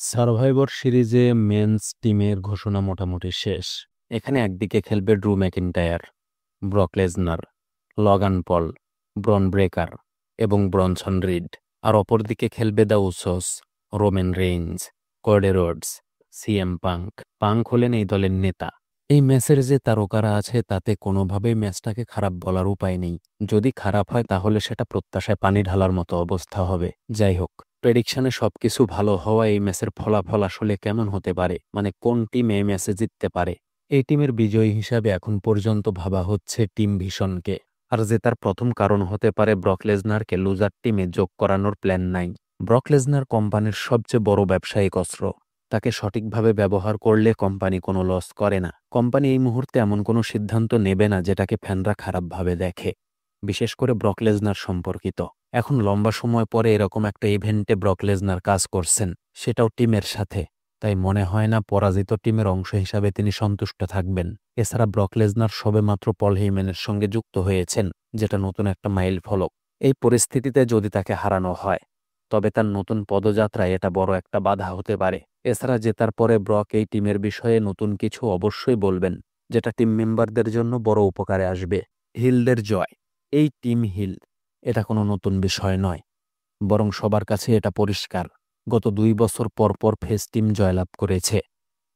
সারভাইভর সিরিজে মেন্স টিমের ঘোষণা মোটামুটি শেষ। এখানে একদিকে খেলবে Drew McIntyre, Brock Lesnar, Logan Paul, Bron Breakker এবং ব্রনসন রিড, আর অপরদিকে খেলবে the Usos, Roman Reigns, Cody Rhodes, CM Punk. Punk হলেন এই দলের নেতা। এই ম্যাচের যে তারকারা আছে তাতে কোনোভাবেই ম্যাচটাকে খারাপ বলার উপায় নেই। যদি খারাপ হয় তাহলে সেটা প্রত্যাশায় পানি ঢালার মতো অবস্থা হবে। যাই হোক, প্রেডিকশনে সবকিছু ভালো হওয়া এই ম্যাচের ফলাফল আসলে কেমন হতে পারে, মানে কোন টিম এই ম্যাচে জিততে পারে। এই টিমের বিজয়ী হিসাবে এখন পর্যন্ত ভাবা হচ্ছে টিম ভিশনকে। আর জেতার প্রথম কারণ হতে পারে ব্রক লেসনারকে লুজার টিমে যোগ করানোর প্ল্যান নাই। ব্রক লেসনার কোম্পানির সবচেয়ে বড় ব্যবসায়িক অস্ত্র। তাকে সঠিকভাবে ব্যবহার করলে কোম্পানি কোনো লস করে না। কোম্পানি এই মুহূর্তে এমন কোনো সিদ্ধান্ত নেবে না যেটাকে ফ্যানরা খারাপভাবে দেখে, বিশেষ করে ব্রক লেসনার সম্পর্কিত। এখন লম্বা সময় পরে এরকম একটা ইভেন্টে ব্রক লেসনার কাজ করছেন, সেটাও টিমের সাথে। তাই মনে হয় না পরাজিত টিমের অংশ হিসাবে তিনি সন্তুষ্ট থাকবেন। এছাড়া ব্রক লেসনার সবেমাত্র পল হেইম্যানের সঙ্গে যুক্ত হয়েছেন, যেটা নতুন একটা মাইল ফলক। এই পরিস্থিতিতে যদি তাকে হারানো হয় তবে তার নতুন পদযাত্রায় এটা বড় একটা বাধা হতে পারে। এছাড়া জেতার পরে ব্রক এই টিমের বিষয়ে নতুন কিছু অবশ্যই বলবেন, যেটা টিম মেম্বারদের জন্য বড় উপকারে আসবে। হিলদের জয়, এই টিম হিল, এটা কোনো নতুন বিষয় নয়, বরং সবার কাছে এটা পরিষ্কার। গত 2 বছর পর পর ফেস টিম জয়লাভ করেছে।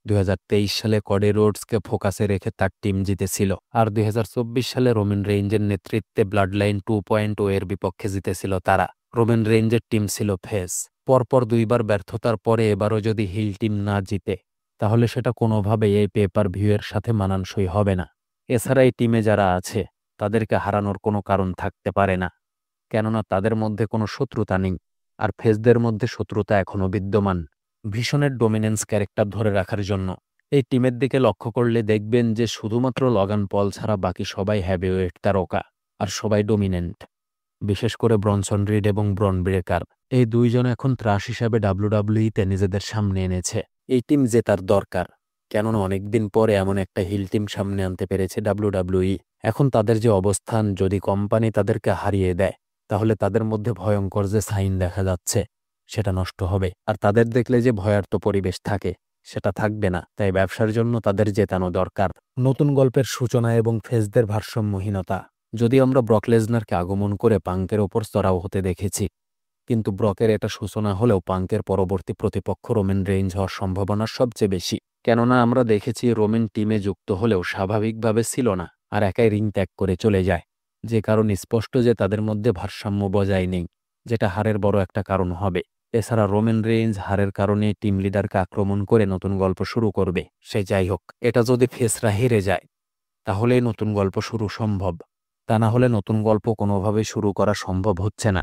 2023 সালে কোডি রোডসকে ফোকাসে রেখে তার টিম জিতেছিল, আর 2024 সালে রোমেন রেইঞ্জের নেতৃত্বে ব্লাড লাইন 2.0 এর বিপক্ষে জিতেছিল তারা। রোমেন রেইঞ্জের টিম ছিল ফেস। পরপর 2বার ব্যর্থতার পরে এবারও যদি হিল টিম না জিতে তাহলে সেটা কোনোভাবেই এই পেপার ভিউয়ের সাথে মানানসই হবে না। এছাড়া এই টিমে যারা আছে তাদেরকে হারানোর কোনো কারণ থাকতে পারে না, কেননা তাদের মধ্যে কোনো শত্রুতা নেই, আর ফেসদের মধ্যে শত্রুতা এখনও বিদ্যমান। ভীষণের ডোমিনেন্স ক্যারেক্টার ধরে রাখার জন্য এই টিমের দিকে লক্ষ্য করলে দেখবেন যে শুধুমাত্র লগান পল ছাড়া বাকি সবাই হেভিওয়েট তারকা, আর সবাই ডোমিনেন্ট। বিশেষ করে ব্রনসন রিড এবং ব্রন ব্রেকার, এই দুইজন এখন ত্রাস হিসাবে ডাব্লিউডাব্লিউইতে নিজেদের সামনে এনেছে। এই টিম জেতার দরকার, কেননা অনেকদিন পরে এমন একটা হিল টিম সামনে আনতে পেরেছে ডাব্লিউডাব্লিউই। এখন তাদের যে অবস্থান, যদি কোম্পানি তাদেরকে হারিয়ে দেয় তাহলে তাদের মধ্যে ভয়ঙ্কর যে সাইন দেখা যাচ্ছে সেটা নষ্ট হবে, আর তাদের দেখলে যে ভয়ার্ত পরিবেশ থাকে সেটা থাকবে না। তাই ব্যবসার জন্য তাদের জেতানো দরকার। নতুন গল্পের সূচনা এবং ফেসদের ভারসাম্যহীনতা। যদি আমরা ব্রক লেসনারকে আগমন করে পাঙ্কের ওপর চড়াও হতে দেখেছি, কিন্তু ব্রকের এটা সূচনা হলেও পাঙ্কের পরবর্তী প্রতিপক্ষ রোমেন রেইঞ্জ হওয়ার সম্ভাবনা সবচেয়ে বেশি। কেননা আমরা দেখেছি রোমেন টিমে যুক্ত হলেও স্বাভাবিকভাবে ছিল না, আর একাই রিং ত্যাগ করে চলে যায়, যে কারণ স্পষ্ট যে তাদের মধ্যে ভারসাম্য বজায় নেই, যেটা হারের বড় একটা কারণ হবে। এছাড়া রোমেন রেইঞ্জ হারের কারণে টিম লিডারকে আক্রমণ করে নতুন গল্প শুরু করবে। সে যাই হোক, এটা যদি ফেসরা হেরে যায় তাহলেই নতুন গল্প শুরু সম্ভব, তা না হলে নতুন গল্প কোনোভাবে শুরু করা সম্ভব হচ্ছে না।